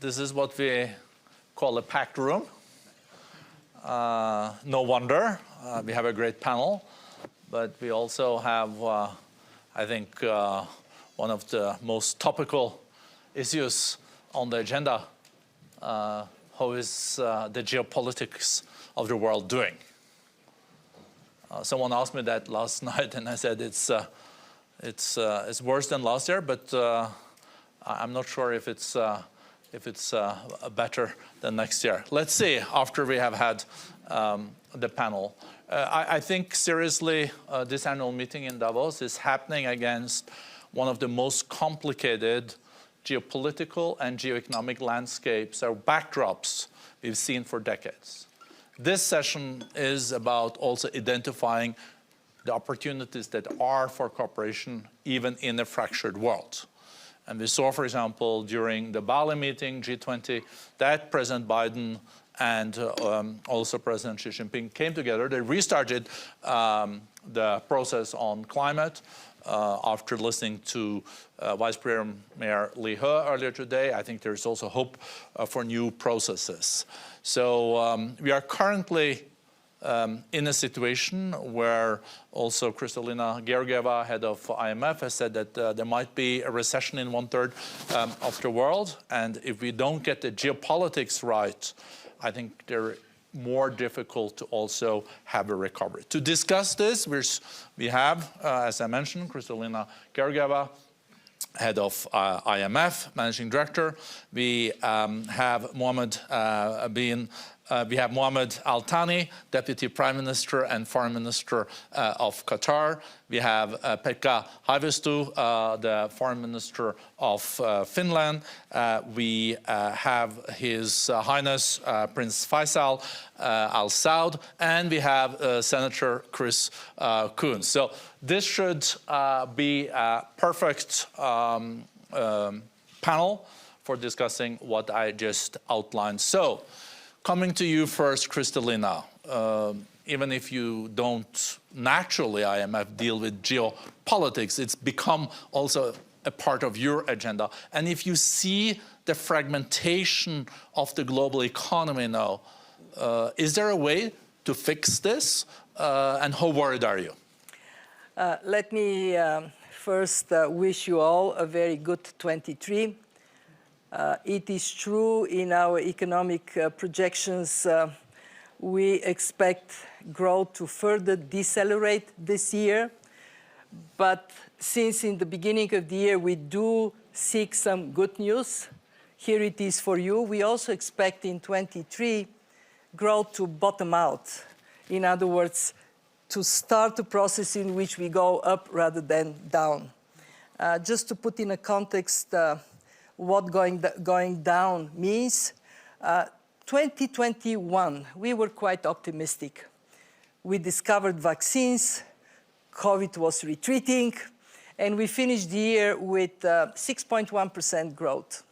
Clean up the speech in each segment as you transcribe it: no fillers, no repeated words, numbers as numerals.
This is what we call a packed room. No wonder. We have a great panel, but we also have, I think, one of the most topical issues on the agenda. How is the geopolitics of the world doing? Someone asked me that last night, and I said it's worse than last year, but I'm not sure if it's better than next year. Let's see after we have had the panel. I think seriously, this annual meeting in Davos is happening against one of the most complicated geopolitical and geoeconomic landscapes or backdrops we've seen for decades. This session is about also identifying the opportunities that are for cooperation even in a fractured world. And we saw, for example, during the Bali meeting, G20, that President Biden and also President Xi Jinping came together. They restarted the process on climate after listening to Vice Premier Lee He earlier today. I think there's also hope for new processes. So we are currently in a situation where also Kristalina Georgieva, head of IMF, has said that there might be a recession in 1/3 of the world. And if we don't get the geopolitics right, I think they're more difficult to also have a recovery. To discuss this, we have, as I mentioned, Kristalina Georgieva, head of IMF, managing director. We have Mohammed Al Thani, Deputy Prime Minister and Foreign Minister of Qatar. We have Pekka Haavisto, the Foreign Minister of Finland. We have His Highness Prince Faisal Al Saud, and we have Senator Chris Coons. So this should be a perfect panel for discussing what I just outlined. So, coming to you first, Kristalina, even if you don't naturally, IMF, deal with geopolitics, it's become also a part of your agenda. And if you see the fragmentation of the global economy now, is there a way to fix this? And how worried are you? Let me first wish you all a very good 23. It is true in our economic projections, we expect growth to further decelerate this year. But since in the beginning of the year we do seek some good news, here it is for you. We also expect in 23 growth to bottom out. In other words, to start a process in which we go up rather than down. Just to put in a context, what going down means. 2021, we were quite optimistic. We discovered vaccines, COVID was retreating, and we finished the year with 6.1% growth.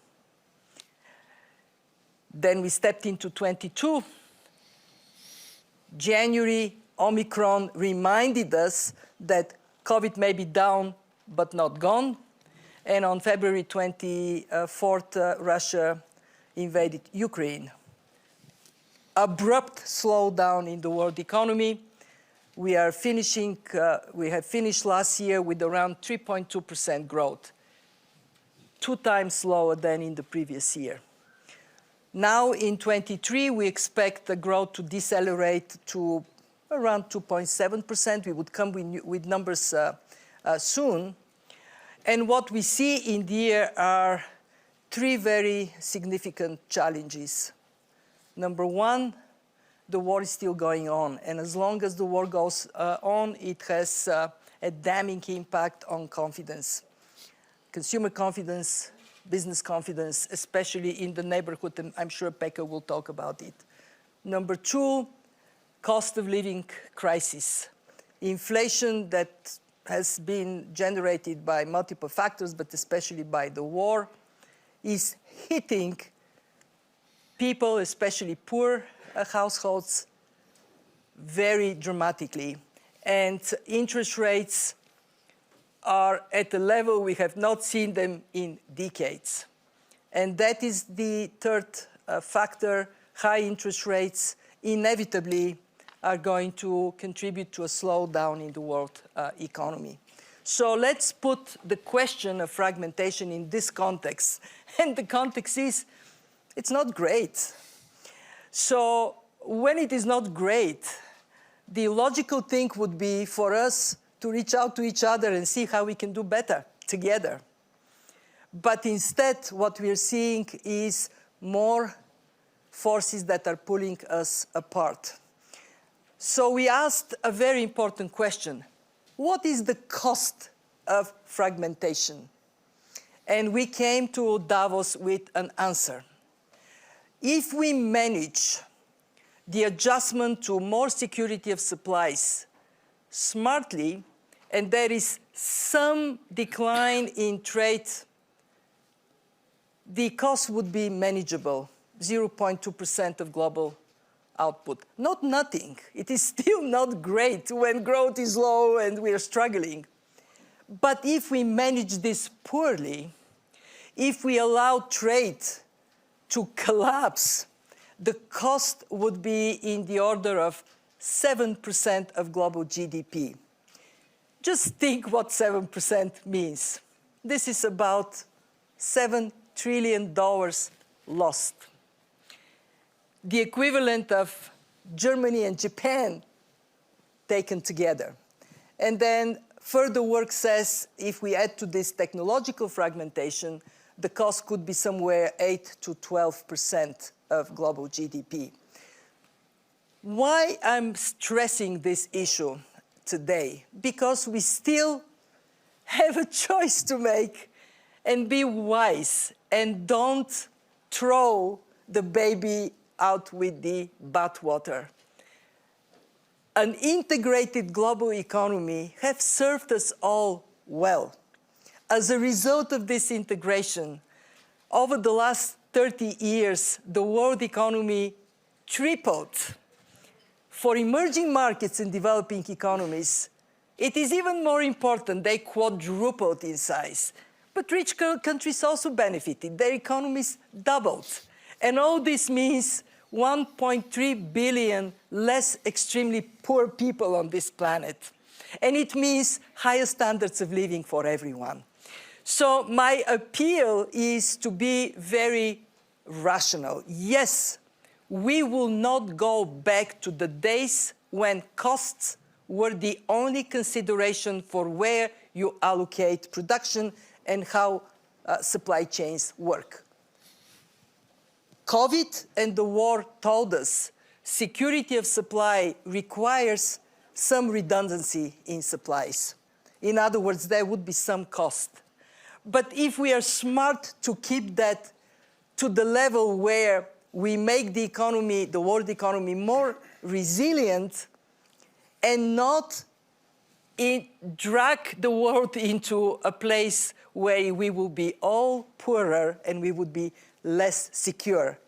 Then we stepped into 22. January, Omicron reminded us that COVID may be down but not gone. And on February 24th, Russia invaded Ukraine. Abrupt slowdown in the world economy. We have finished last year with around 3.2% growth, 2 times slower than in the previous year. Now in 23, we expect the growth to decelerate to around 2.7%. We would come with numbers soon. And what we see in the year are 3 very significant challenges. Number 1, the war is still going on. And as long as the war goes on, it has a damning impact on confidence. Consumer confidence, business confidence, especially in the neighborhood, and I'm sure Pekka will talk about it. Number 2, cost of living crisis. Inflation that has been generated by multiple factors, but especially by the war, is hitting people, especially poor households, very dramatically. And interest rates are at a level we have not seen them in decades. And that is the third factor. High interest rates inevitably are going to contribute to a slowdown in the world economy. So let's put the question of fragmentation in this context. And the context is, it's not great. So when it is not great, the logical thing would be for us to reach out to each other and see how we can do better together. But instead, what we're seeing is more forces that are pulling us apart. So we asked a very important question. What is the cost of fragmentation? And we came to Davos with an answer. If we manage the adjustment to more security of supplies smartly, and there is some decline in trade, the cost would be manageable, 0.2% of global output. Not nothing. It is still not great when growth is low and we are struggling. But if we manage this poorly, if we allow trade to collapse, the cost would be in the order of 7% of global GDP. Just think what 7% means. This is about $7 trillion lost. The equivalent of Germany and Japan taken together. And then further work says if we add to this technological fragmentation, the cost could be somewhere 8 to 12% of global GDP. Why I'm stressing this issue today? Because we still have a choice to make and be wise and don't throw the baby out with the bathwater. An integrated global economy has served us all well. As a result of this integration, over the last 30 years, the world economy tripled. For emerging markets and developing economies, it is even more important, they quadrupled in size. But rich countries also benefited. Their economies doubled. And all this means 1.3 billion less extremely poor people on this planet. And it means higher standards of living for everyone. So my appeal is to be very rational. Yes, we will not go back to the days when costs were the only consideration for where you allocate production and how supply chains work. COVID and the war told us security of supply requires some redundancy in supplies. In other words, there would be some cost. But if we are smart to keep that to the level where we make the economy, the world economy, more resilient and not drag the world into a place where we will be all poorer and we would be less secure.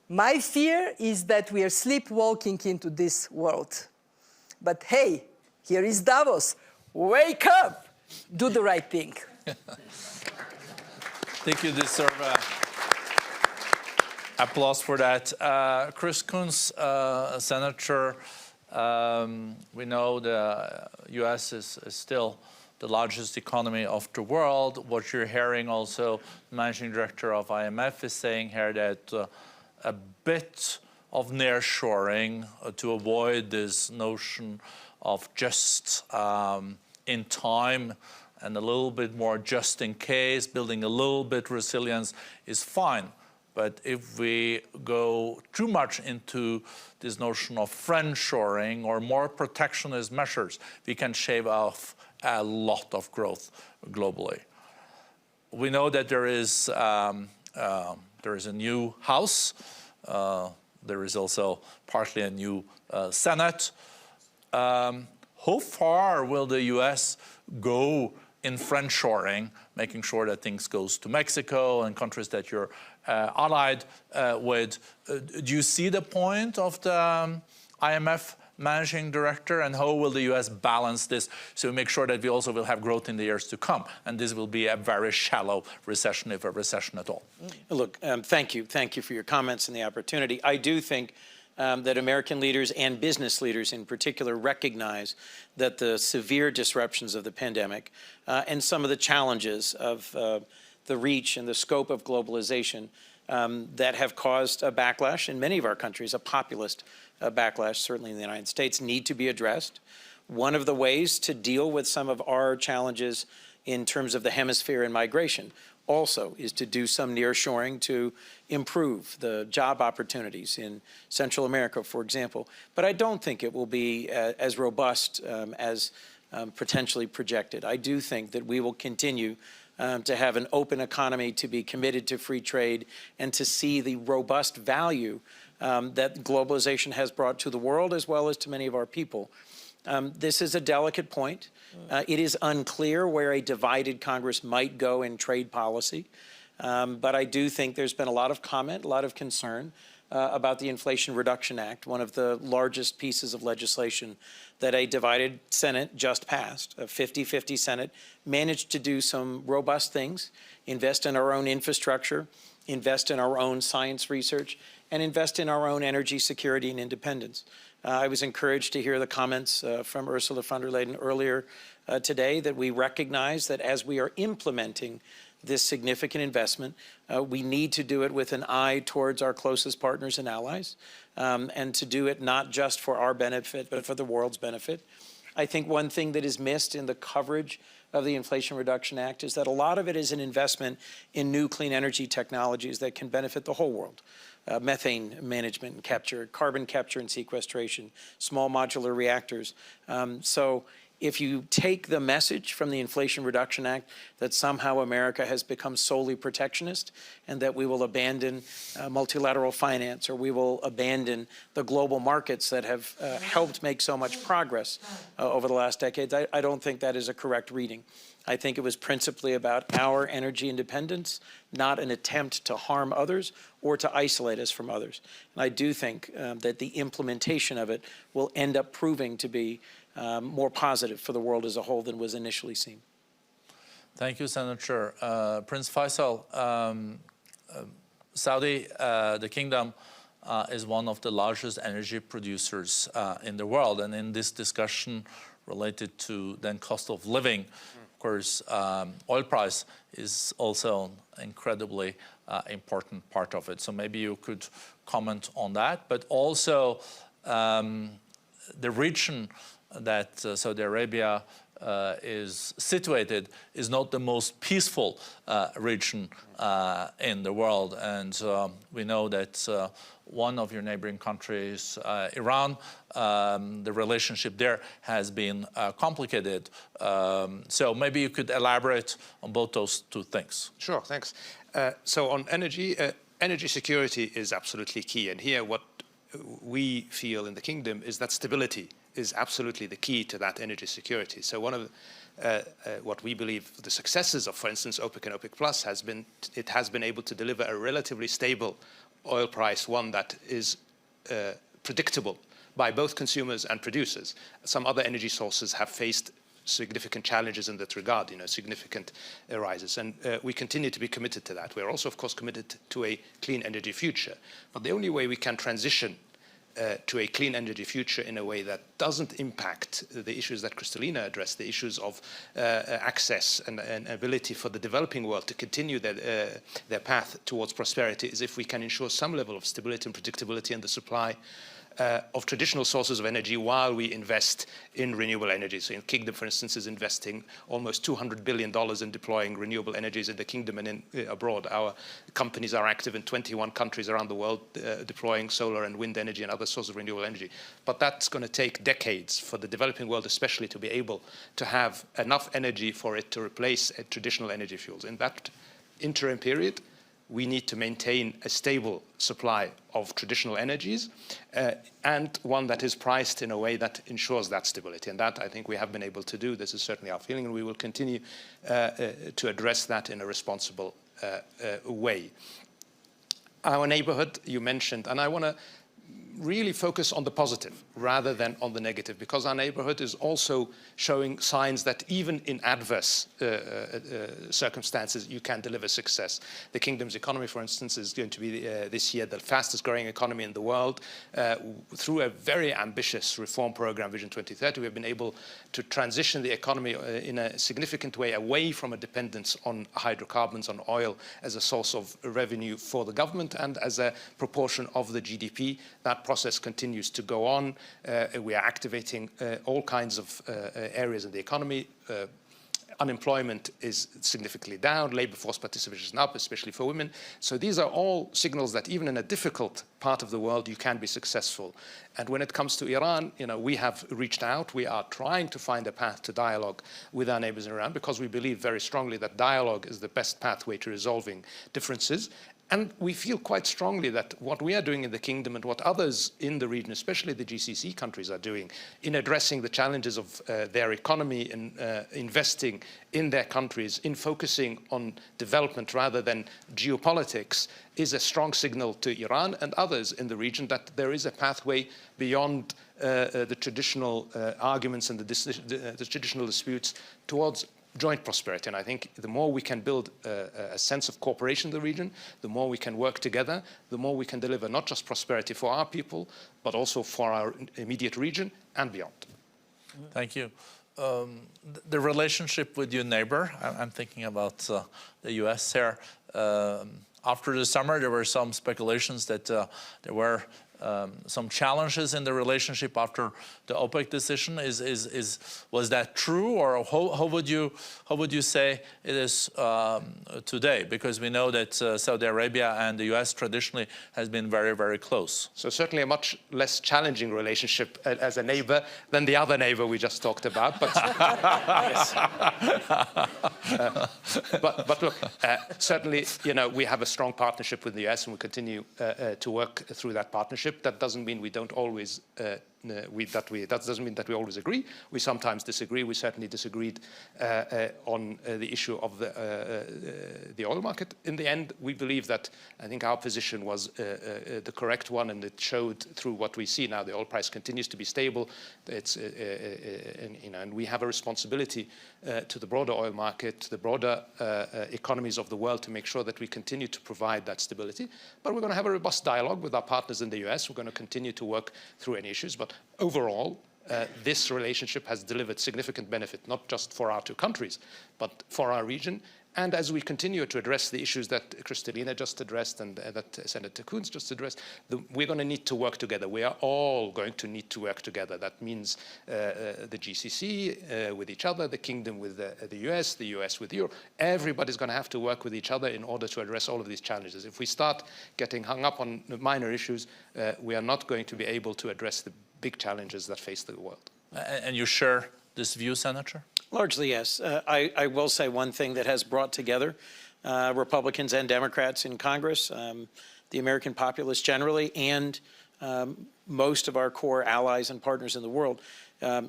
My fear is that we are sleepwalking into this world. But hey, here is Davos. Wake up! Do the right thing. I think you deserve applause for that. Chris Coons, Senator, we know the US is still the largest economy of the world. What you're hearing also, the managing director of IMF is saying here that a bit of nearshoring to avoid this notion of just in time and a little bit more just in case, building a little bit resilience is fine. But if we go too much into this notion of friendshoring or more protectionist measures, we can shave off a lot of growth globally. We know that there is a new House. There is also partly a new Senate. How far will the US go in friendshoring, making sure that things goes to Mexico and countries that you're allied with? Do you see the point of the IMF managing director, and how will the US balance this to make sure that we also will have growth in the years to come, and this will be a very shallow recession, if a recession at all? Look, thank you for your comments and the opportunity. I do think that American leaders and business leaders in particular recognize that the severe disruptions of the pandemic and some of the challenges of the reach and the scope of globalization that have caused a backlash in many of our countries, a populist backlash, certainly in the United States, need to be addressed. One of the ways to deal with some of our challenges in terms of the hemisphere and migration also is to do some nearshoring to improve the job opportunities in Central America, for example. But I don't think it will be as robust as potentially projected. I do think that we will continue to have an open economy, to be committed to free trade, and to see the robust value that globalization has brought to the world as well as to many of our people. This is a delicate point. It is unclear where a divided Congress might go in trade policy. But I do think there's been a lot of comment, a lot of concern about the Inflation Reduction Act, one of the largest pieces of legislation that a divided Senate just passed. A 50-50 Senate managed to do some robust things, invest in our own infrastructure, invest in our own science research, and invest in our own energy security and independence. I was encouraged to hear the comments from Ursula von der Leyen earlier today that we recognize that as we are implementing this significant investment, we need to do it with an eye towards our closest partners and allies, and to do it not just for our benefit, but for the world's benefit. I think one thing that is missed in the coverage of the Inflation Reduction Act is that a lot of it is an investment in new clean energy technologies that can benefit the whole world. Methane management and capture, carbon capture and sequestration, small modular reactors. So if you take the message from the Inflation Reduction Act that somehow America has become solely protectionist and that we will abandon multilateral finance, or we will abandon the global markets that have helped make so much progress over the last decades, I don't think that is a correct reading. I think it was principally about our energy independence, not an attempt to harm others or to isolate us from others. And I do think that the implementation of it will end up proving to be more positive for the world as a whole than was initially seen. Thank you, Senator. Prince Faisal, Saudi, the kingdom, is one of the largest energy producers in the world. And in this discussion related to then cost of living, of course, oil price is also an incredibly important part of it. So maybe you could comment on that, but also the region that Saudi Arabia is situated is not the most peaceful region in the world. And we know that one of your neighboring countries, Iran, the relationship there has been complicated. So maybe you could elaborate on both those two things. Sure, thanks. So on energy, energy security is absolutely key. And here what we feel in the kingdom is that stability is absolutely the key to that energy security. So one of what we believe the successes of, for instance, OPEC and OPEC Plus has been, it has been able to deliver a relatively stable oil price, one that is predictable by both consumers and producers. Some other energy sources have faced significant challenges in that regard, significant rises. And we continue to be committed to that. We're also, of course, committed to a clean energy future. But the only way we can transition to a clean energy future in a way that doesn't impact the issues that Kristalina addressed, the issues of access and ability for the developing world to continue their path towards prosperity, is if we can ensure some level of stability and predictability in the supply of traditional sources of energy while we invest in renewable energy. So in Kingdom, for instance, is investing almost $200 billion in deploying renewable energies in the Kingdom and abroad. Our companies are active in 21 countries around the world deploying solar and wind energy and other sources of renewable energy. But that's going to take decades for the developing world especially to be able to have enough energy for it to replace traditional energy fuels. In that interim period, we need to maintain a stable supply of traditional energies and one that is priced in a way that ensures that stability. And that, I think, we have been able to do. This is certainly our feeling, and we will continue to address that in a responsible way. Our neighborhood, you mentioned, and I want to really focus on the positive rather than on the negative, because our neighborhood is also showing signs that even in adverse circumstances, you can deliver success. The kingdom's economy, for instance, is going to be this year the fastest growing economy in the world. Through a very ambitious reform program, Vision 2030, we have been able to transition the economy in a significant way away from a dependence on hydrocarbons, on oil, as a source of revenue for the government and as a proportion of the GDP. That process continues to go on. We are activating all kinds of areas in the economy. Unemployment is significantly down, labor force participation is up, especially for women. So these are all signals that even in a difficult part of the world, you can be successful. And when it comes to Iran, we have reached out. We are trying to find a path to dialogue with our neighbors in Iran, because we believe very strongly that dialogue is the best pathway to resolving differences. And we feel quite strongly that what we are doing in the kingdom and what others in the region, especially the GCC countries, are doing in addressing the challenges of their economy and investing in their countries, in focusing on development rather than geopolitics, is a strong signal to Iran and others in the region that there is a pathway beyond the traditional arguments and the traditional disputes towards joint prosperity. And I think the more we can build a sense of cooperation in the region, the more we can work together, the more we can deliver not just prosperity for our people, but also for our immediate region and beyond. Thank you. The relationship with your neighbor, I'm thinking about the US here. After the summer, there were some speculations that there were some challenges in the relationship after the OPEC decision. Was that true, or how would you say it is today? Because we know that Saudi Arabia and the US traditionally has been very, very close. So certainly a much less challenging relationship as a neighbor than the other neighbor we just talked about. But, but look, certainly, we have a strong partnership with the US, and we continue to work through that partnership. That doesn't mean we don't always that doesn't mean that we always agree. We sometimes disagree. We certainly disagreed on the issue of the oil market. In the end, we believe that I think our position was the correct one, and it showed through what we see now. The oil price continues to be stable. It's and we have a responsibility to the broader oil market, to the broader economies of the world, to make sure that we continue to provide that stability. But we're going to have a robust dialogue with our partners in the US. We're going to continue to work through any issues. But overall, this relationship has delivered significant benefit, not just for our two countries, but for our region. And as we continue to address the issues that Kristalina just addressed and that Senator Coons just addressed, we're going to need to work together. We are all going to need to work together. That means the GCC with each other, the Kingdom with the US with Europe. Everybody's going to have to work with each other in order to address all of these challenges. If we start getting hung up on minor issues, we are not going to be able to address the big challenges that face the world. And you share this view, Senator? Largely, yes. I will say one thing that has brought together Republicans and Democrats in Congress, the American populace generally, and most of our core allies and partners in the world,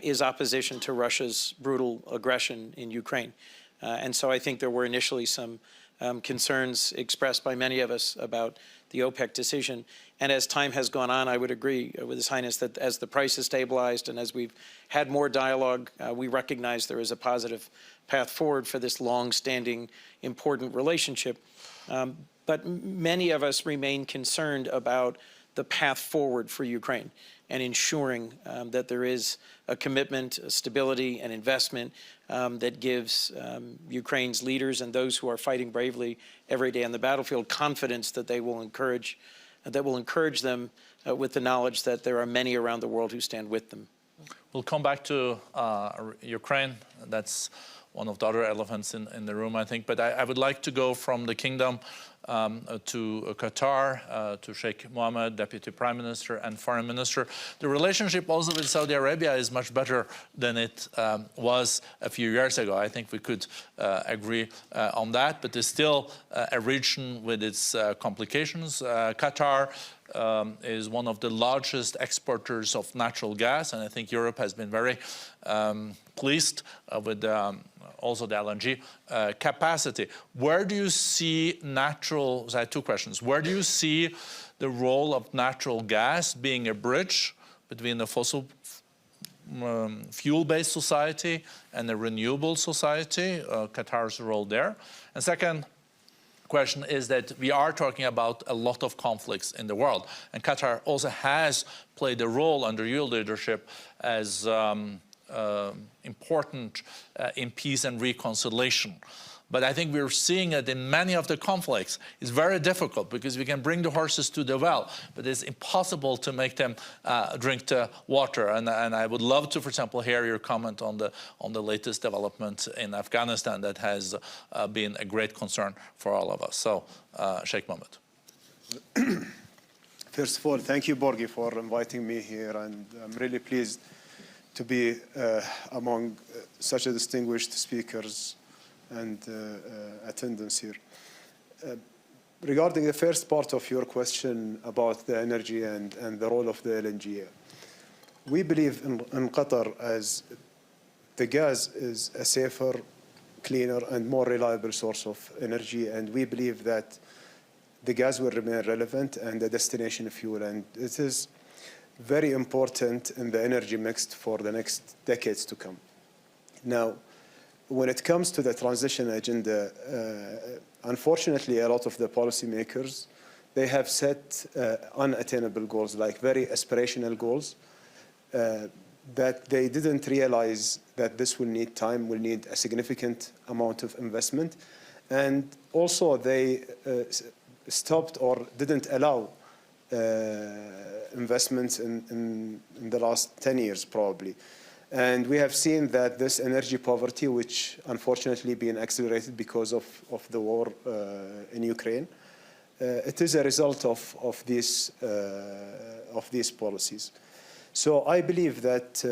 is opposition to Russia's brutal aggression in Ukraine. And so I think there were initially some concerns expressed by many of us about the OPEC decision. And as time has gone on, I would agree with His Highness that as the price has stabilized and as we've had more dialogue, we recognize there is a positive path forward for this long-standing, important relationship. But many of us remain concerned about the path forward for Ukraine and ensuring that there is a commitment, a stability, and investment that gives Ukraine's leaders and those who are fighting bravely every day on the battlefield confidence that they will encourage them with the knowledge that there are many around the world who stand with them. We'll come back to Ukraine. That's one of the other elephants in the room, I think. But I would like to go from the kingdom to Qatar, to Sheikh Mohammed, Deputy Prime Minister and Foreign Minister. The relationship also with Saudi Arabia is much better than it was a few years ago. I think we could agree on that, but there's still a region with its complications. Qatar is one of the largest exporters of natural gas, and I think Europe has been very pleased with also the LNG capacity. Where do you see natural, so I have two questions. Where do you see the role of natural gas being a bridge between the fossil fuel-based society and the renewable society, Qatar's role there? And second question is that we are talking about a lot of conflicts in the world, and Qatar also has played a role under your leadership as important in peace and reconciliation. But I think we're seeing it in many of the conflicts. It's very difficult because we can bring the horses to the well, but it's impossible to make them drink the water. And I would love to, for example, hear your comment on the latest development in Afghanistan that has been a great concern for all of us. So, Sheikh Mohammed. First of all, thank you, Borge, for inviting me here, and I'm really pleased to be among such a distinguished speakers and attendance here. Regarding the first part of your question about the energy and the role of the LNG, we believe in Qatar as the gas is a safer, cleaner, and more reliable source of energy, and we believe that the gas will remain relevant and a destination fuel, and it is very important in the energy mix for the next decades to come. Now, when it comes to the transition agenda, unfortunately, a lot of the policymakers, they have set unattainable goals, like very aspirational goals, that they didn't realize that this will need time, will need a significant amount of investment. And also they stopped or didn't allow investments in the last 10 years, probably. And we have seen that this energy poverty, which unfortunately been accelerated because of the war in Ukraine, it is a result of these policies. So I believe that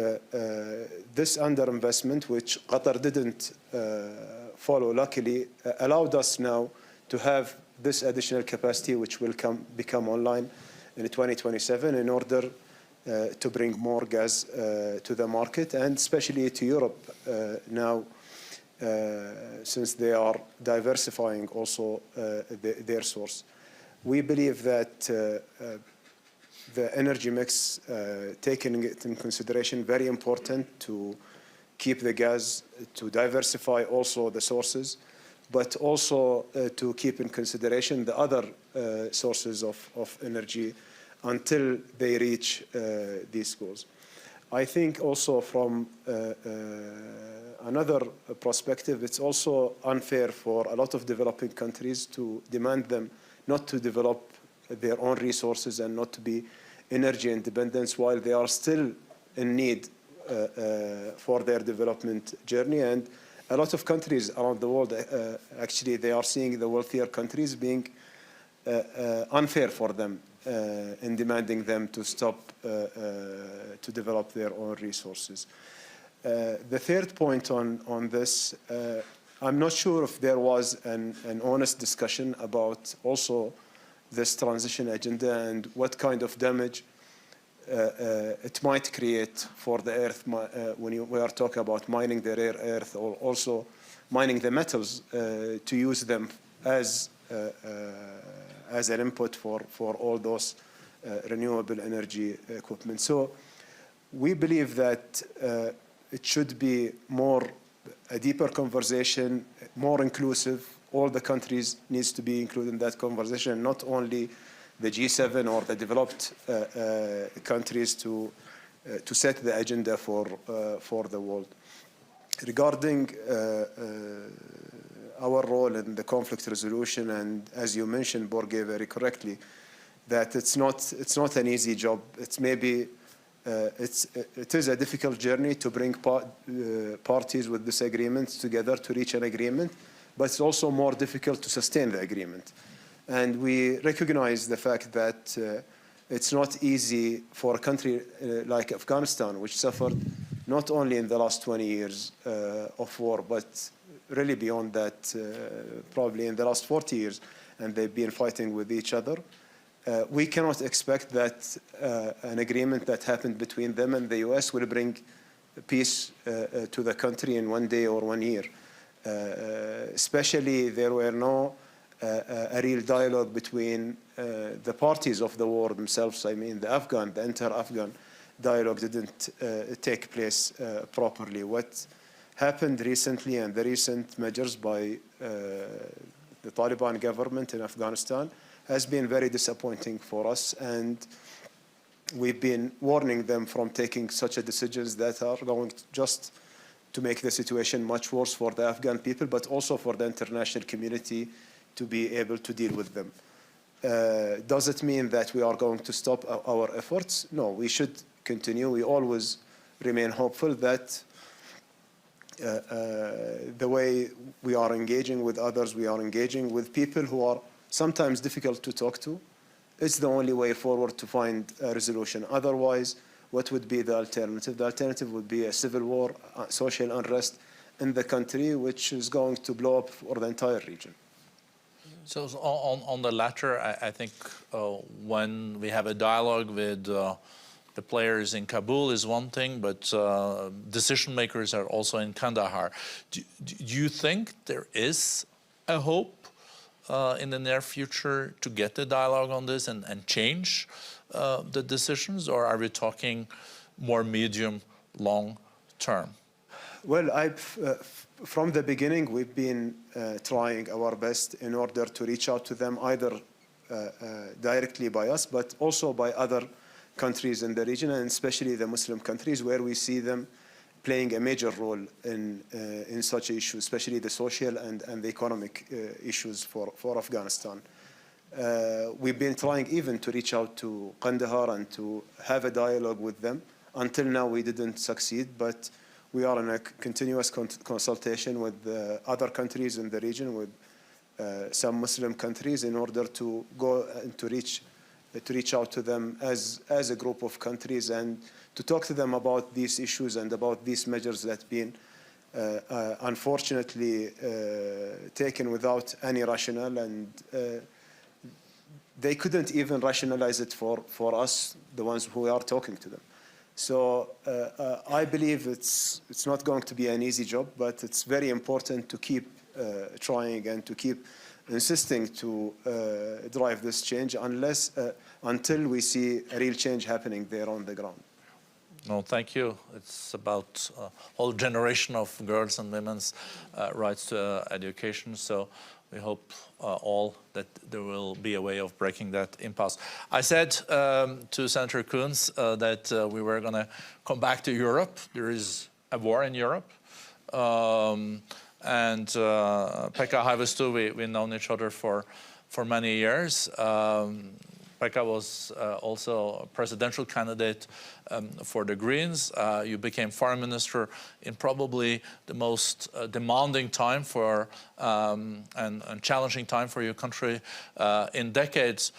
this underinvestment, which Qatar didn't follow, luckily, allowed us now to have this additional capacity, which will become online in 2027 in order to bring more gas to the market, and especially to Europe now, since they are diversifying also their source. We believe that the energy mix, taking it in consideration, very important to keep the gas, to diversify also the sources, but also to keep in consideration the other sources of energy until they reach these goals. I think also from another perspective, it's also unfair for a lot of developing countries to demand them not to develop their own resources and not to be energy independent while they are still in need for their development journey. And a lot of countries around the world, actually, they are seeing the wealthier countries being unfair for them in demanding them to stop to develop their own resources. The third point on this, I'm not sure if there was an honest discussion about also this transition agenda and what kind of damage it might create for the earth when we are talking about mining the rare earth, or also mining the metals to use them as an input for all those renewable energy equipment. So we believe that it should be a deeper conversation, more inclusive. All the countries needs to be included in that conversation, not only the G7 or the developed countries to set the agenda for the world. Regarding our role in the conflict resolution, and as you mentioned, Borge, very correctly, that it's not an easy job. It's maybe it is a difficult journey to bring parties with disagreements together to reach an agreement, but it's also more difficult to sustain the agreement. And we recognize the fact that it's not easy for a country like Afghanistan, which suffered not only in the last 20 years of war, but really beyond that, probably in the last 40 years, and they've been fighting with each other. We cannot expect that an agreement that happened between them and the US will bring peace to the country in one day or 1 year. Especially there were no a real dialogue between the parties of the war themselves. I mean, the inter-Afghan dialogue didn't take place properly. What happened recently and the recent measures by the Taliban government in Afghanistan has been very disappointing for us, and we've been warning them from taking such a decisions that are going just to make the situation much worse for the Afghan people, but also for the international community to be able to deal with them. Does it mean that we are going to stop our efforts? No, we should continue. We always remain hopeful that the way we are engaging with others, we are engaging with people who are sometimes difficult to talk to. It's the only way forward to find a resolution. Otherwise, what would be the alternative? The alternative would be a civil war, social unrest in the country, which is going to blow up for the entire region. So on the latter, I think when we have a dialogue with the players in Kabul is one thing, but decision makers are also in Kandahar. Do you think there is a hope in the near future to get the dialogue on this and change the decisions, or are we talking more medium, long term? Well, from the beginning, we've been trying our best in order to reach out to them, either directly by us, but also by other countries in the region, and especially the Muslim countries, where we see them playing a major role in such issues, especially the social and the economic issues for Afghanistan. We've been trying even to reach out to Kandahar and to have a dialogue with them. Until now, we didn't succeed, but we are in a continuous consultation with other countries in the region, with some Muslim countries, in order to go and to reach out to them as a group of countries and to talk to them about these issues and about these measures that have been unfortunately taken without any rationale, and they couldn't even rationalize it for us, the ones who are talking to them. So I believe it's not going to be an easy job, but it's very important to keep trying and to keep insisting to drive this change until we see a real change happening there on the ground. No, thank you. It's about a whole generation of girls and women's rights to education. So we hope all that there will be a way of breaking that impasse. I said to Senator Coons that we were going to come back to Europe. There is a war in Europe. And Pekka Haavisto, we've known each other for many years. Pekka was also a presidential candidate for the Greens. You became foreign minister in probably the most demanding time for and challenging time for your country in decades.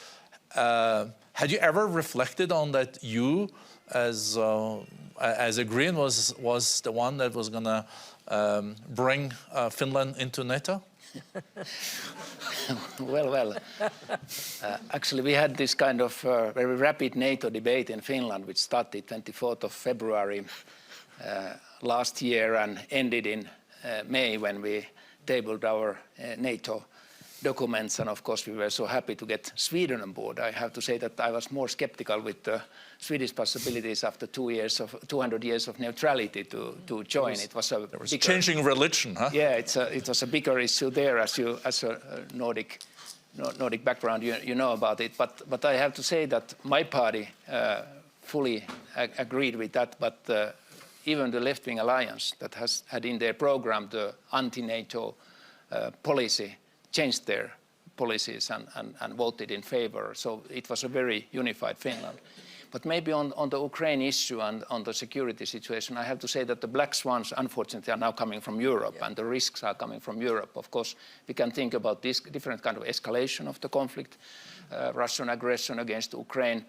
Had you ever reflected on that you, as a Green, was the one that was going to bring Finland into NATO? Well. Actually, we had this kind of very rapid NATO debate in Finland, which started 24th of February last year and ended in May when we tabled our NATO documents. And of course, we were so happy to get Sweden on board. I have to say that I was more skeptical with the Swedish possibilities after 200 years of neutrality to join. It was a bigger, changing religion, huh? Yeah, it was a bigger issue there, as a Nordic background, you know about it. But I have to say that my party fully agreed with that. But even the left-wing alliance that has had in their program the anti-NATO policy changed their policies and voted in favor. So it was a very unified Finland. But maybe on the Ukraine issue and on the security situation, I have to say that the black swans, unfortunately, are now coming from Europe, and the risks are coming from Europe. Of course, we can think about this different kind of escalation of the conflict, Russian aggression against Ukraine.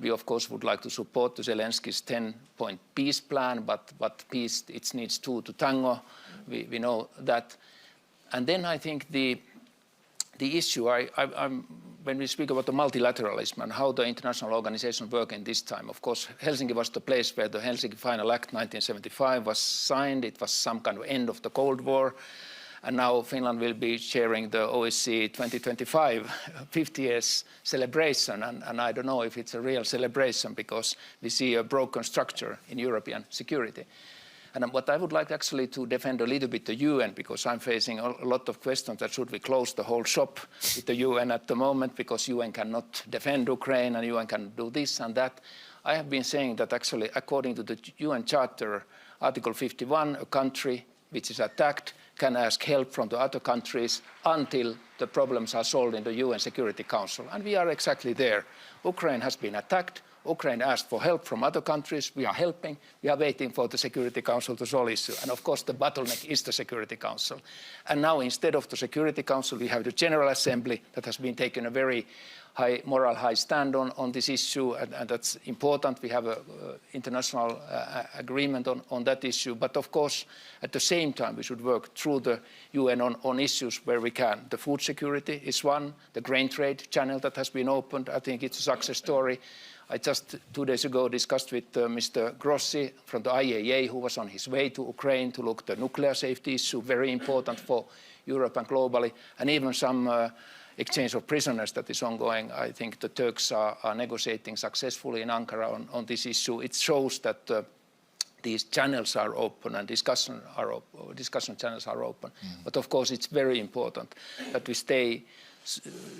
We, of course, would like to support the Zelensky's 10-point peace plan, but peace, it needs two to tango. We know that. And then I think the issue, when we speak about the multilateralism and how the international organizations work in this time, of course, Helsinki was the place where the Helsinki Final Act 1975 was signed. It was some kind of end of the Cold War. And now Finland will be sharing the OSCE 2025 50 years celebration. And I don't know if it's a real celebration because we see a broken structure in European security. And what I would like actually to defend a little bit the UN, because I'm facing a lot of questions that should we close the whole shop with the UN at the moment because UN cannot defend Ukraine and UN can do this and that. I have been saying that actually according to the UN Charter, Article 51, a country which is attacked can ask help from the other countries until the problems are solved in the UN Security Council. And we are exactly there. Ukraine has been attacked. Ukraine asked for help from other countries. We are helping. We are waiting for the Security Council to solve the issue. And of course, the bottleneck is the Security Council. And now, instead of the Security Council, we have the General Assembly that has been taking a very high moral high stand on this issue, and that's important. We have an international agreement on that issue. But of course, at the same time, we should work through the UN on issues where we can. The food security is one. The grain trade channel that has been opened, I think it's a success story. I just 2 days ago discussed with Mr. Grossi from the IAEA, who was on his way to Ukraine to look at the nuclear safety issue, very important for Europe and globally, and even some exchange of prisoners that is ongoing. I think the Turks are negotiating successfully in Ankara on this issue. It shows that these channels are open and discussion channels are open. But of course, it's very important that we stay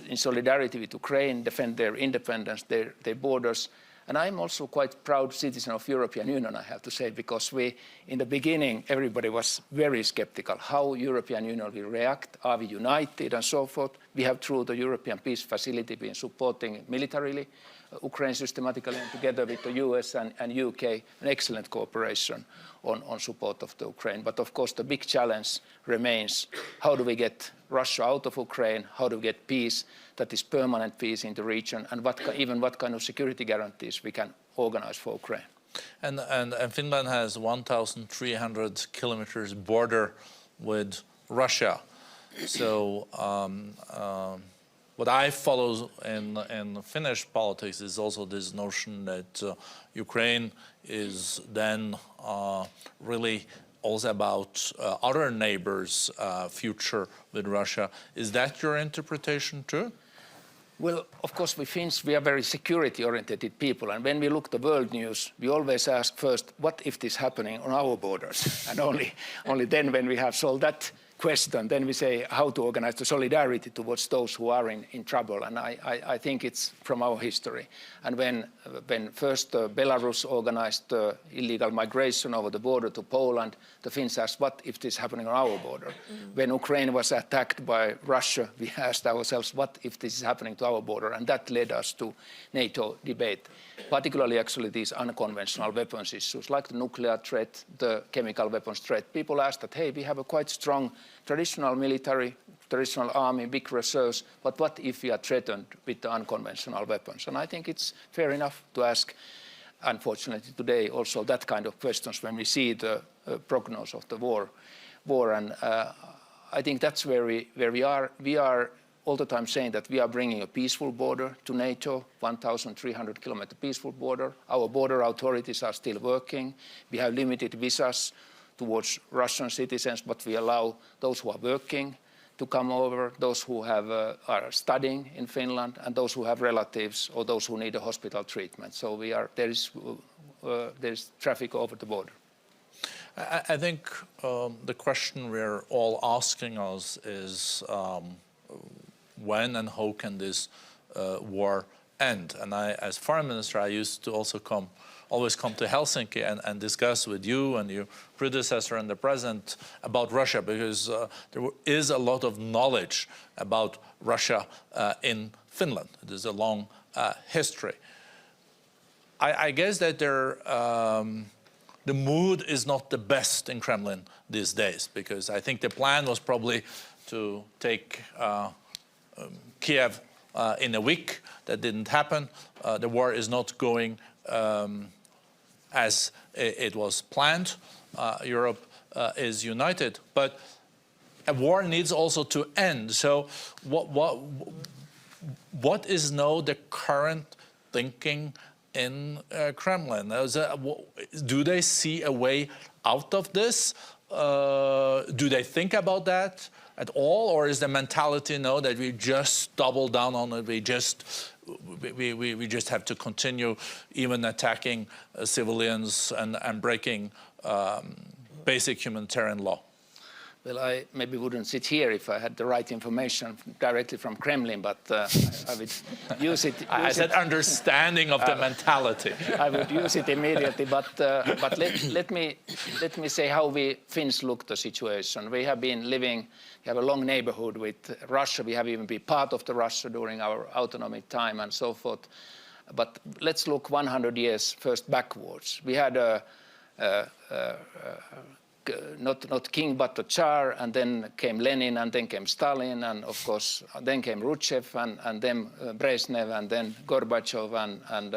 in solidarity with Ukraine, defend their independence, their borders. And I'm also quite proud citizen of European Union, I have to say, because in the beginning, everybody was very skeptical how European Union will react. Are we united and so forth? We have, through the European Peace Facility, been supporting militarily Ukraine systematically, and together with the US and UK, an excellent cooperation on support of the Ukraine. But of course, the big challenge remains, how do we get Russia out of Ukraine? How do we get peace that is permanent peace in the region? And what kind of security guarantees we can organize for Ukraine? And Finland has 1,300 kilometers border with Russia. So what I follow in Finnish politics is also this notion that Ukraine is then really also about other neighbors' future with Russia. Is that your interpretation too? Well, of course, we Finns, we are very security-oriented people. And when we look at the world news, we always ask first, what if this is happening on our borders? And only then, when we have solved that question, then we say how to organize the solidarity towards those who are in trouble. And I think it's from our history. And when first Belarus organized illegal migration over the border to Poland, the Finns asked, what if this is happening on our border? When Ukraine was attacked by Russia, we asked ourselves, what if this is happening to our border? And that led us to NATO debate, particularly actually these unconventional weapons issues, like the nuclear threat, the chemical weapons threat. People asked that, hey, we have a quite strong traditional military, traditional army, big reserves, but what if we are threatened with the unconventional weapons? And I think it's fair enough to ask, unfortunately today, also that kind of questions when we see the prognosis of the war. And I think that's where we are. We are all the time saying that we are bringing a peaceful border to NATO, 1,300 kilometer peaceful border. Our border authorities are still working. We have limited visas towards Russian citizens, but we allow those who are working to come over, those who are studying in Finland, and those who have relatives or those who need a hospital treatment. So there is traffic over the border. I think the question we're all asking us is when and how can this war end? And as foreign minister, I used to also always come to Helsinki and discuss with you and your predecessor and the president about Russia, because there is a lot of knowledge about Russia in Finland. There's a long history. I guess that the mood is not the best in Kremlin these days, because I think the plan was probably to take Kiev in a week. That didn't happen. The war is not going as it was planned. Europe is united, but a war needs also to end. So what is now the current thinking in Kremlin? Do they see a way out of this, do they think about that at all, or is the mentality no, that we just double down on it, we just have to continue even attacking civilians and breaking basic humanitarian law? Well, I maybe wouldn't sit here if I had the right information directly from Kremlin, but I would use it. I said understanding of the mentality. I would use it immediately, but let me say how we Finns look at the situation. We have been living, we have a long neighborhood with Russia. We have even been part of the Russia during our autonomy time and so forth. But let's look 100 years first backwards. We had not king but the Tsar, and then came Lenin, and then came Stalin, and of course then came Khrushchev, and then Brezhnev, and then Gorbachev, and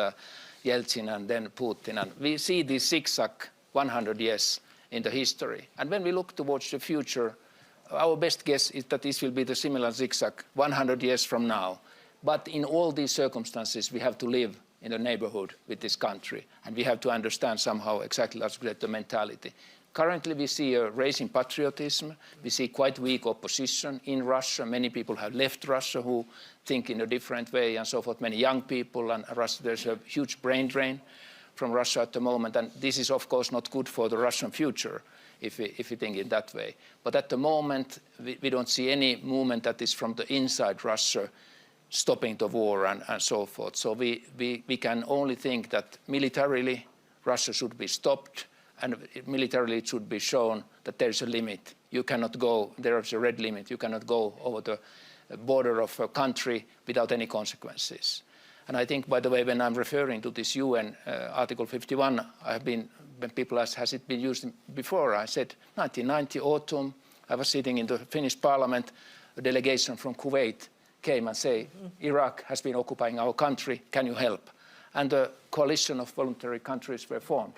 Yeltsin, and then Putin. And we see this zigzag 100 years in the history. And when we look towards the future, our best guess is that this will be the similar zigzag 100 years from now. But in all these circumstances, we have to live in the neighborhood with this country, and we have to understand somehow exactly the mentality. Currently, we see a rising patriotism. We see quite weak opposition in Russia. Many people have left Russia who think in a different way and so forth. Many young people, and there's a huge brain drain from Russia at the moment. And this is, of course, not good for the Russian future if we think in that way. But at the moment, we don't see any movement that is from the inside Russia stopping the war and so forth. So we can only think that militarily Russia should be stopped, and militarily it should be shown that there is a limit. You cannot go, there is a red limit, you cannot go over the border of a country without any consequences. And I think, by the way, when I'm referring to this UN Article 51, I have been, when people ask, has it been used before? I said, 1990 autumn, I was sitting in the Finnish parliament, a delegation from Kuwait came and said, Iraq has been occupying our country, can you help? And a coalition of voluntary countries were formed.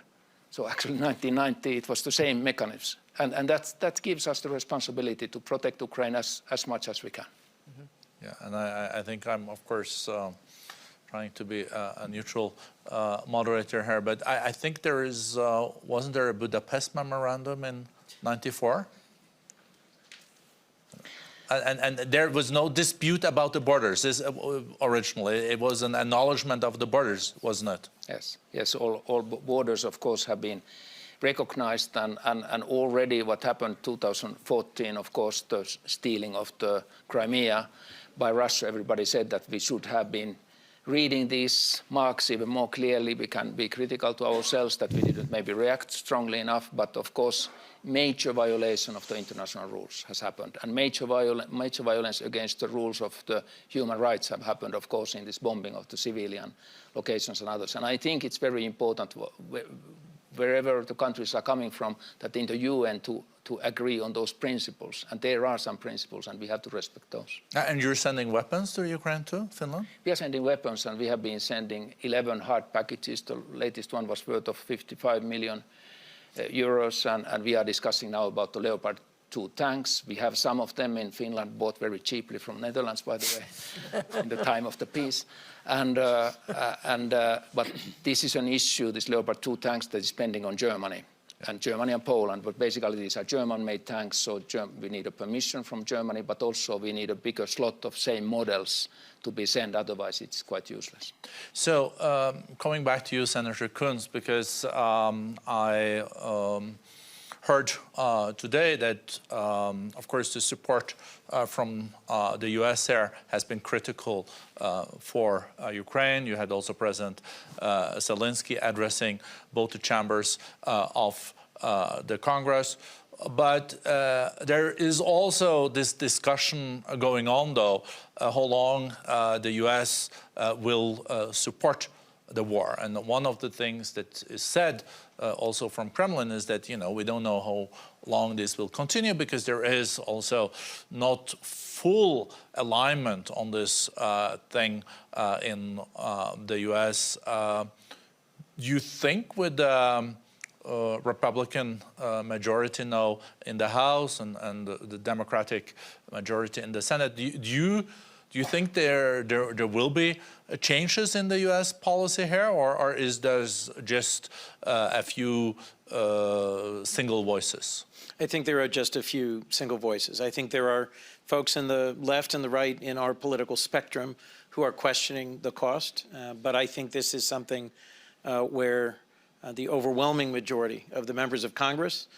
So actually, 1990, it was the same mechanism. And that gives us the responsibility to protect Ukraine as much as we can. Mm-hmm. Yeah, and I think I'm, of course, trying to be a neutral moderator here, but I think there is, wasn't there a Budapest memorandum in '94? And there was no dispute about the borders originally. It was an acknowledgement of the borders, wasn't it? Yes, all borders, of course, have been recognized, and already what happened 2014, of course, the stealing of the Crimea by Russia, everybody said that we should have been reading these marks even more clearly. We can be critical to ourselves that we didn't maybe react strongly enough, but of course, major violation of the international rules has happened, and major violence against the rules of the human rights have happened, of course, in this bombing of the civilian locations and others. And I think it's very important, wherever the countries are coming from, that in the UN to agree on those principles. And there are some principles, and we have to respect those. And you're sending weapons to Ukraine too, Finland? We are sending weapons, and we have been sending 11 hard packages. The latest one was worth of 55 million euros, and we are discussing now about the Leopard 2 tanks. We have some of them in Finland, bought very cheaply from Netherlands, by the way, in the time of the peace. But this is an issue, this Leopard 2 tanks, that is pending on Germany. And Germany and Poland, but basically these are German-made tanks, so we need a permission from Germany, but also we need a bigger slot of same models to be sent, otherwise it's quite useless. So coming back to you, Senator Kunz, because I heard today that, of course, the support from the US there has been critical for Ukraine. You had also President Zelensky addressing both the chambers of the Congress. But there is also this discussion going on, though, how long the US will support the war. And one of the things that is said also from Kremlin is that, we don't know how long this will continue, because there is also not full alignment on this thing in the US. You think with the Republican majority now in the House and the Democratic majority in the Senate, do Do you think there will be changes in the U.S. policy here, or is there just a few single voices? I think there are just a few single voices. I think there are folks in the left and the right in our political spectrum who are questioning the cost, but I think this is something where the overwhelming majority of the members of Congress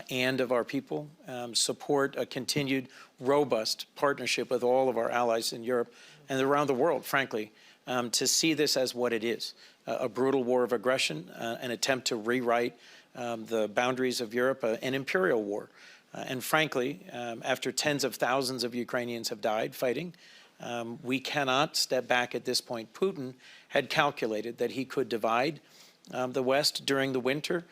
and of our people support a continued robust partnership with all of our allies in Europe and around the world, frankly, to see this as what it is, a brutal war of aggression, an attempt to rewrite the boundaries of Europe, an imperial war. And frankly, after tens of thousands of Ukrainians have died fighting, we cannot step back at this point. Putin had calculated that he could divide the West during the winter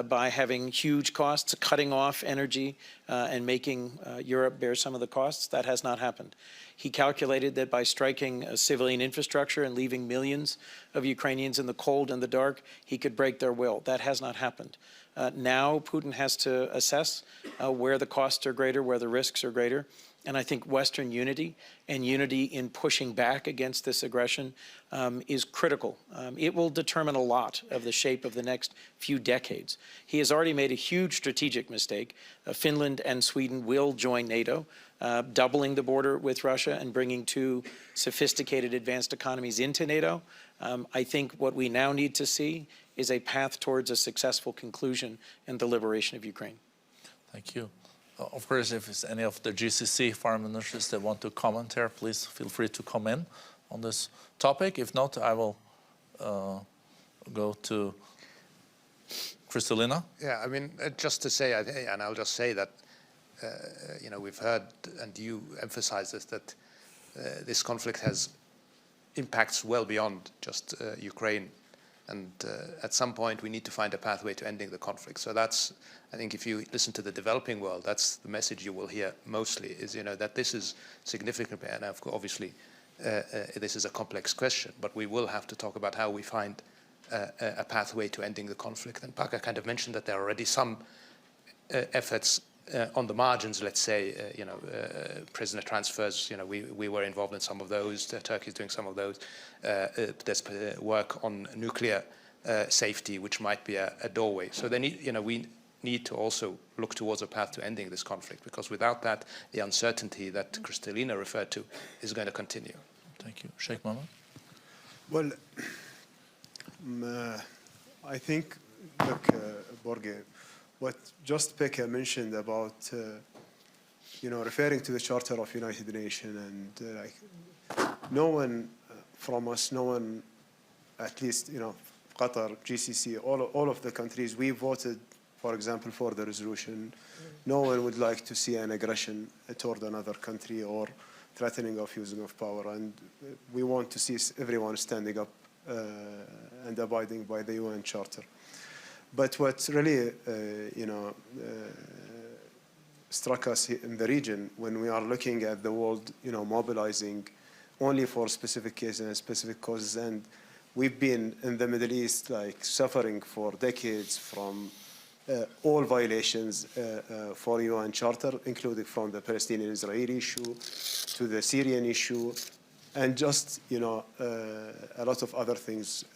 by having huge costs, cutting off energy and making Europe bear some of the costs. That has not happened. He calculated that by striking a civilian infrastructure and leaving millions of Ukrainians in the cold and the dark, he could break their will. That has not happened. Now Putin has to assess where the costs are greater, where the risks are greater. And I think Western unity and unity in pushing back against this aggression is critical. It will determine a lot of the shape of the next few decades. He has already made a huge strategic mistake. Finland and Sweden will join NATO, doubling the border with Russia and bringing two sophisticated advanced economies into NATO. I think what we now need to see is a path towards a successful conclusion and the liberation of Ukraine. Thank you. Of course, if it's any of the GCC foreign ministers that want to comment here, please feel free to come in on this topic. If not, I will go to Kristalina. Yeah, I mean, just to say, and I'll just say that, you know, we've heard, and you emphasize this, that this conflict has impacts well beyond just Ukraine. And at some point, we need to find a pathway to ending the conflict. So that's, I think, if you listen to the developing world, that's the message you will hear mostly, is, you know, that this is significant. And obviously, this is a complex question, but we will have to talk about how we find a pathway to ending the conflict. And Paka kind of mentioned that there are already some efforts on the margins, let's say, you know, prisoner transfers, you know, we were involved in some of those. Turkey is doing some of those. There's work on nuclear safety, which might be a doorway. So they need, you know, we need to also look towards a path to ending this conflict, because without that, the uncertainty that Kristalina referred to is going to continue. Thank you. Sheikh Mohammed? Well, I think, look, Borge, what just Pekka mentioned about, you know, referring to the Charter of United Nations, and like, no one from us, no one, at least, you know, Qatar, GCC, all of the countries, we voted, for example, for the resolution. No one would like to see an aggression toward another country or threatening of using of power, and we want to see everyone standing up and abiding by the UN Charter. But what really, you know, struck us in the region when we are looking at the world, you know, mobilizing only for specific cases and specific causes, and we've been in the Middle East like suffering for decades from all violations for UN Charter, including from the Palestinian-Israeli issue to the Syrian issue, and just, you know, a lot of other things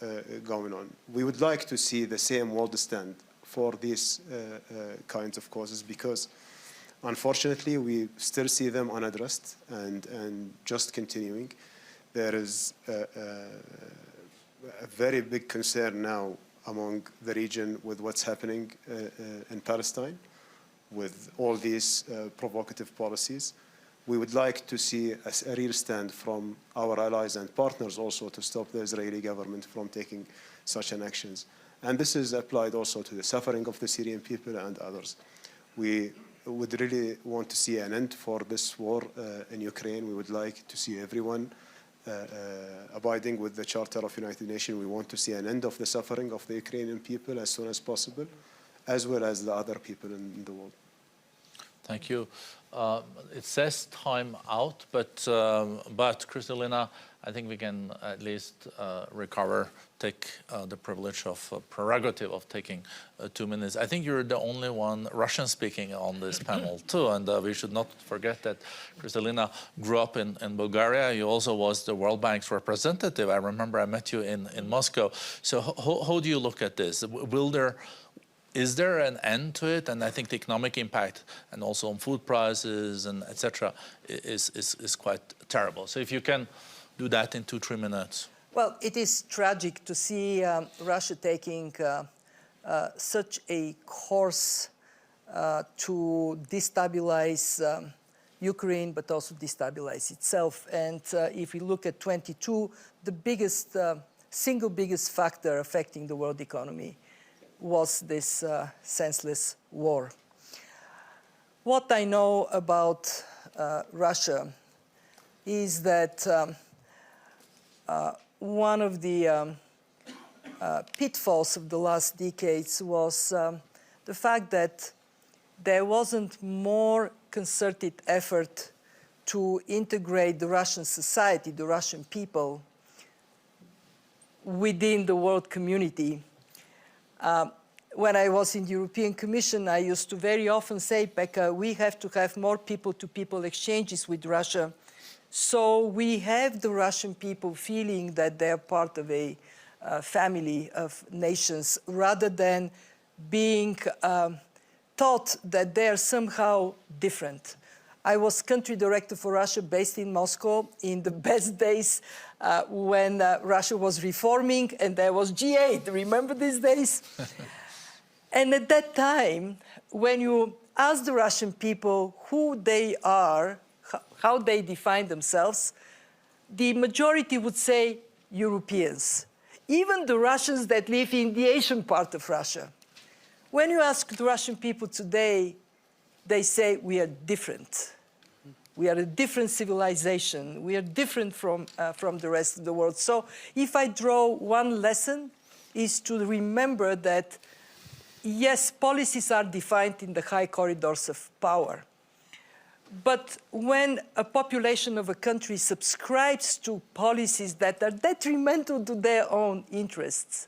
going on. We would like to see the same world stand for these kinds of causes, because unfortunately we still see them unaddressed and just continuing. There is a very big concern now among the region with what's happening in Palestine, with all these provocative policies. We would like to see a real stand from our allies and partners also to stop the Israeli government from taking such an actions. And this is applied also to the suffering of the Syrian people and others. We would really want to see an end for this war in Ukraine. We would like to see everyone abiding with the Charter of United Nations. We want to see an end of the suffering of the Ukrainian people as soon as possible, as well as the other people in the world. Thank you. It says time out, but Kristalina, I think we can at least take the privilege of prerogative of taking 2 minutes. I think you're the only one Russian speaking on this panel too, and we should not forget that Kristalina grew up in Bulgaria. You also was the World Bank's representative. I remember I met you in Moscow. So how do you look at this? Is there an end to it? And I think the economic impact and also on food prices and etc. is quite terrible. So if you can do that in 2-3 minutes. Well, it is tragic to see Russia taking such a course to destabilize Ukraine, but also destabilize itself. And if we look at 22, the single biggest factor affecting the world economy was this senseless war. What I know about Russia is that one of the pitfalls of the last decades was the fact that there wasn't more concerted effort to integrate the Russian society, the Russian people, within the world community. When I was in the European Commission, I used to very often say, Pekka, we have to have more people-to-people exchanges with Russia, so we have the Russian people feeling that they're part of a family of nations, rather than being taught that they're somehow different. I was country director for Russia based in Moscow in the best days when Russia was reforming and there was G8. Remember these days? And at that time, when you ask the Russian people who they are, how they define themselves, the majority would say Europeans. Even the Russians that live in the Asian part of Russia. When you ask the Russian people today, they say we are different. We are a different civilization. We are different from the rest of the world. So if I draw one lesson, is to remember that, yes, policies are defined in the high corridors of power. But when a population of a country subscribes to policies that are detrimental to their own interests,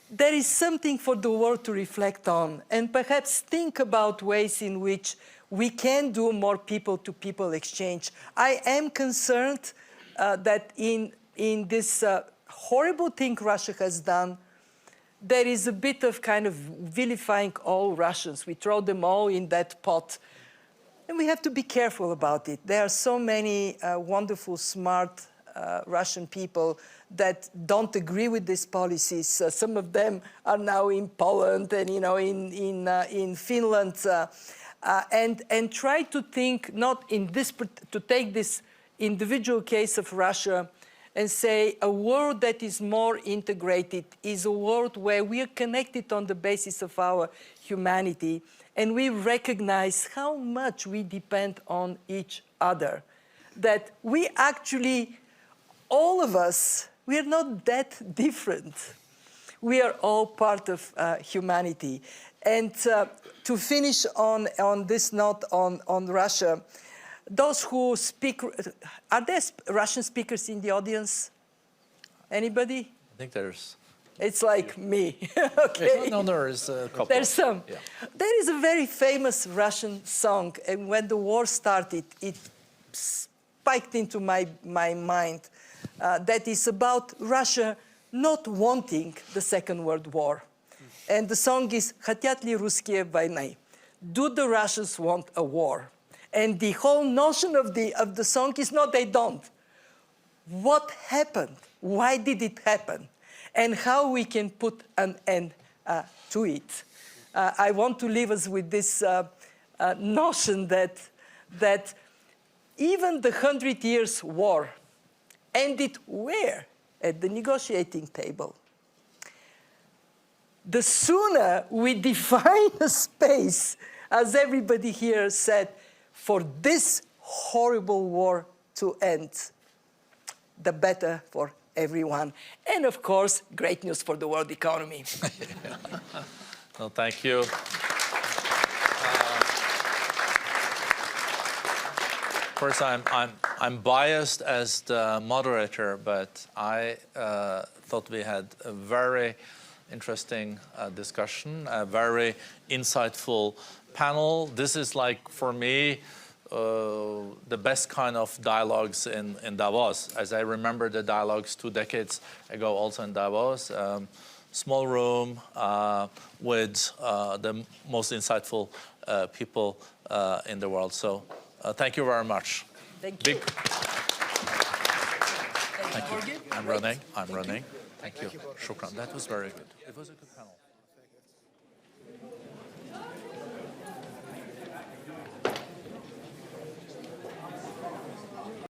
there is something for the world to reflect on and perhaps think about ways in which we can do more people-to-people exchange. I am concerned that in this horrible thing Russia has done, there is a bit of kind of vilifying all Russians. We throw them all in that pot. And we have to be careful about it. There are so many wonderful, smart Russian people that don't agree with these policies. Some of them are now in Poland and in Finland, and try to think not in this, to take this individual case of Russia and say a world that is more integrated is a world where we are connected on the basis of our humanity, and we recognize how much we depend on each other. That we actually, all of us, we are not that different. We are all part of humanity. And to finish on this note on Russia, those who speak, are there Russian speakers in the audience? Anybody? I think there's... It's like me, okay? No, there is a couple. There's some. Yeah. There is a very famous Russian song, and when the war started, it spiked into my mind, that is about Russia not wanting the Second World War. And the song is «Хотят ли русские войны?» Do the Russians want a war? And the whole notion of the song is no, they don't. What happened? Why did it happen? And how we can put an end to it. I want to leave us with this notion that even the 100 Years' War ended where? At the negotiating table. The sooner we define a space, as everybody here said, for this horrible war to end, the better for everyone. And of course, great news for the world economy. No, thank you. First, I'm biased as the moderator, but I thought we had a very interesting discussion, a very insightful panel. This is like, for me, the best kind of dialogues in Davos, as I remember the dialogues 2 decades ago also in Davos. Small room with the most insightful people in the world. So thank you very much. Thank you. Thank you. I'm running. Thank you. Shukran. That was very good. It was a good panel.